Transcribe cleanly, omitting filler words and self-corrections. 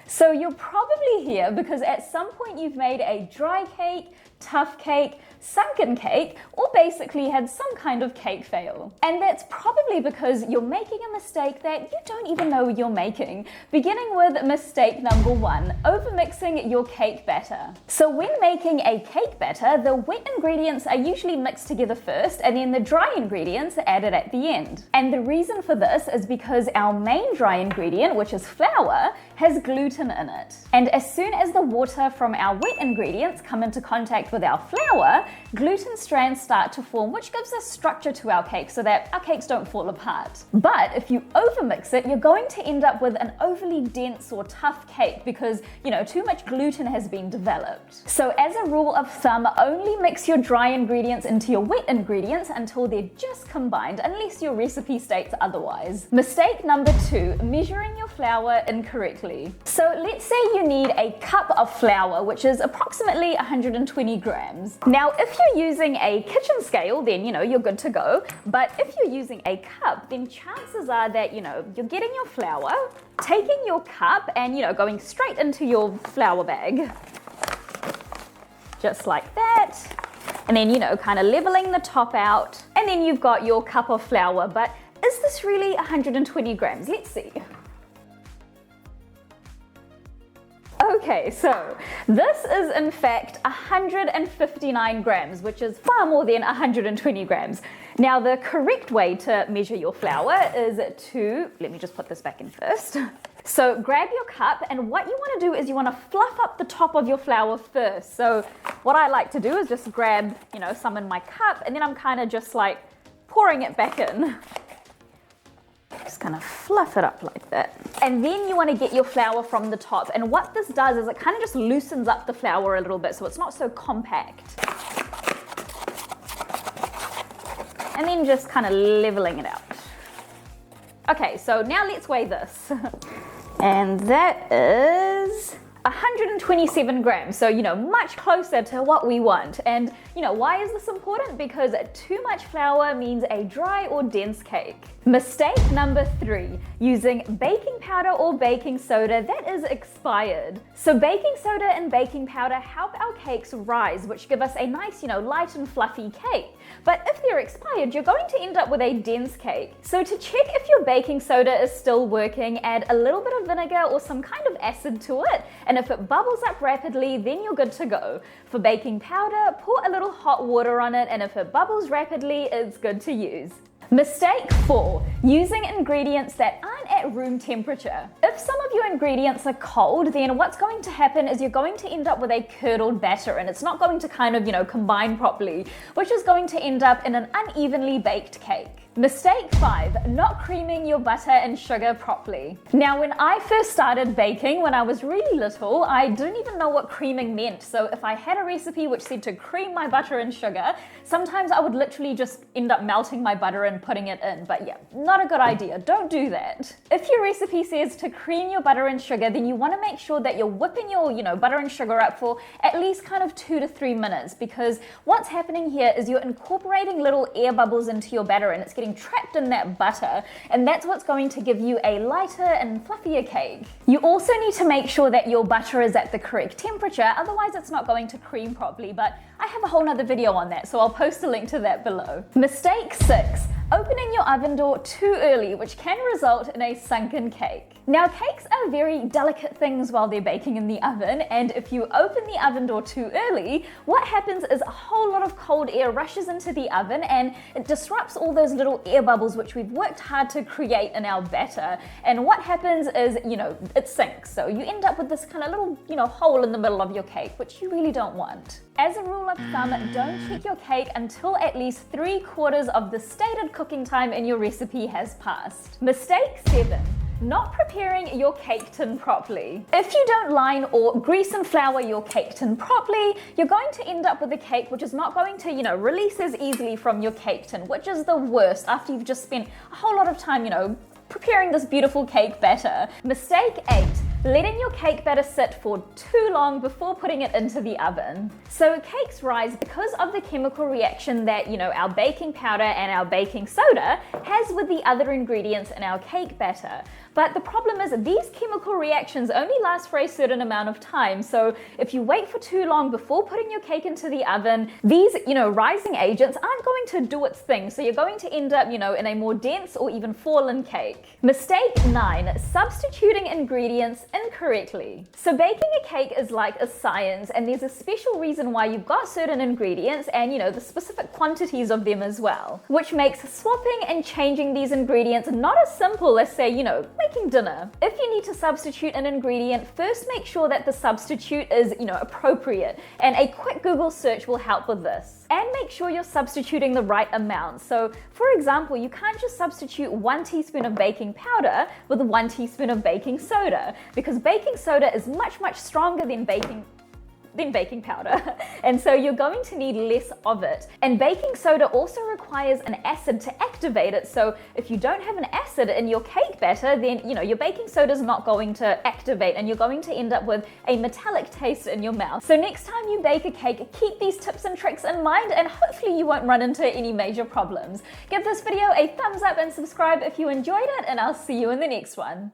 So you're probably here because at some point you've made a dry cake, tough cake, sunken cake, or basically had some kind of cake fail. And that's probably because you're making a mistake that you don't even know you're making. Beginning with mistake number 1, overmixing your cake batter. So when making a cake batter, the wet ingredients are usually mixed together first and then the dry ingredients are added at the end. And the reason for this is because our main dry ingredient, which is flour, has gluten in it. And as soon as the water from our wet ingredients come into contact with our flour, gluten strands start to form, which gives us structure to our cake so that our cakes don't fall apart. But if you overmix it, you're going to end up with an overly dense or tough cake because, too much gluten has been developed. So as a rule of thumb, only mix your dry ingredients into your wet ingredients until they're just combined, unless your recipe states otherwise. Mistake number 2, measuring your flour incorrectly. So let's say you need a cup of flour, which is approximately 120 grams. Now, if you're using a kitchen scale, then, you're good to go. But if you're using a cup, then chances are that, you're getting your flour, taking your cup and, going straight into your flour bag. Just like that. And then, kind of leveling the top out. And then you've got your cup of flour. But is this really 120 grams? Let's see. Okay, so this is in fact 159 grams, which is far more than 120 grams. Now, the correct way to measure your flour is let me just put this back in first. So grab your cup, and what you want to do is you want to fluff up the top of your flour first. So what I like to do is just grab, some in my cup, and then I'm kind of just like pouring it back in. Just kind of fluff it up like that. And then you want to get your flour from the top. And what this does is it kind of just loosens up the flour a little bit so it's not so compact. And then just kind of leveling it out. Okay, so now let's weigh this. And that is 127 grams, so much closer to what we want. And why is this important? Because too much flour means a dry or dense cake. Mistake number 3, using baking powder or baking soda that is expired. So baking soda and baking powder help our cakes rise, which give us a nice, light and fluffy cake. But if they're expired, you're going to end up with a dense cake. So to check if your baking soda is still working, add a little bit of vinegar or some kind of acid to it. And if it bubbles up rapidly, then you're good to go. For baking powder, pour a little hot water on it, and if it bubbles rapidly, it's good to use. Mistake 4, using ingredients that aren't at room temperature. If some of your ingredients are cold, then what's going to happen is you're going to end up with a curdled batter, and it's not going to kind of, combine properly, which is going to end up in an unevenly baked cake. Mistake 5, not creaming your butter and sugar properly. Now, when I first started baking, when I was really little, I didn't even know what creaming meant. So if I had a recipe which said to cream my butter and sugar, sometimes I would literally just end up melting my butter and putting it in. But yeah, not a good idea. Don't do that. If your recipe says to cream your butter and sugar, then you want to make sure that you're whipping your, butter and sugar up for at least kind of 2 to 3 minutes, because what's happening here is you're incorporating little air bubbles into your batter and it's getting trapped in that butter, and that's what's going to give you a lighter and fluffier cake. You also need to make sure that your butter is at the correct temperature, otherwise it's not going to cream properly, but I have a whole nother video on that, so I'll post a link to that below. Mistake 6, opening your oven door too early, which can result in a sunken cake. Now, cakes are very delicate things while they're baking in the oven, and if you open the oven door too early, what happens is a whole lot of cold air rushes into the oven and it disrupts all those little air bubbles which we've worked hard to create in our batter. And what happens is, it sinks. So you end up with this kind of little, hole in the middle of your cake, which you really don't want. As a rule of thumb, don't check your cake until at least 3/4 of the stated cooking time in your recipe has passed. Mistake 7, not preparing your cake tin properly. If you don't line or grease and flour your cake tin properly, you're going to end up with a cake which is not going to, release as easily from your cake tin, which is the worst after you've just spent a whole lot of time, preparing this beautiful cake batter. Mistake 8, letting your cake batter sit for too long before putting it into the oven. So cakes rise because of the chemical reaction that, our baking powder and our baking soda has with the other ingredients in our cake batter. But the problem is these chemical reactions only last for a certain amount of time. So if you wait for too long before putting your cake into the oven, these, rising agents aren't going to do its thing. So you're going to end up, in a more dense or even fallen cake. Mistake 9, substituting ingredients incorrectly. So baking a cake is like a science, and there's a special reason why you've got certain ingredients and, the specific quantities of them as well, which makes swapping and changing these ingredients not as simple as, say, making dinner. If you need to substitute an ingredient, first make sure that the substitute is, appropriate, and a quick Google search will help with this. And make sure you're substituting the right amount. So, for example, you can't just substitute 1 teaspoon of baking powder with 1 teaspoon of baking soda, because baking soda is much, much stronger than baking powder, and so you're going to need less of it. And baking soda also requires an acid to activate it, so if you don't have an acid in your cake batter, then your baking soda is not going to activate, and you're going to end up with a metallic taste in your mouth. So next time you bake a cake, keep these tips and tricks in mind, and hopefully you won't run into any major problems. Give this video a thumbs up and subscribe if you enjoyed it, and I'll see you in the next one.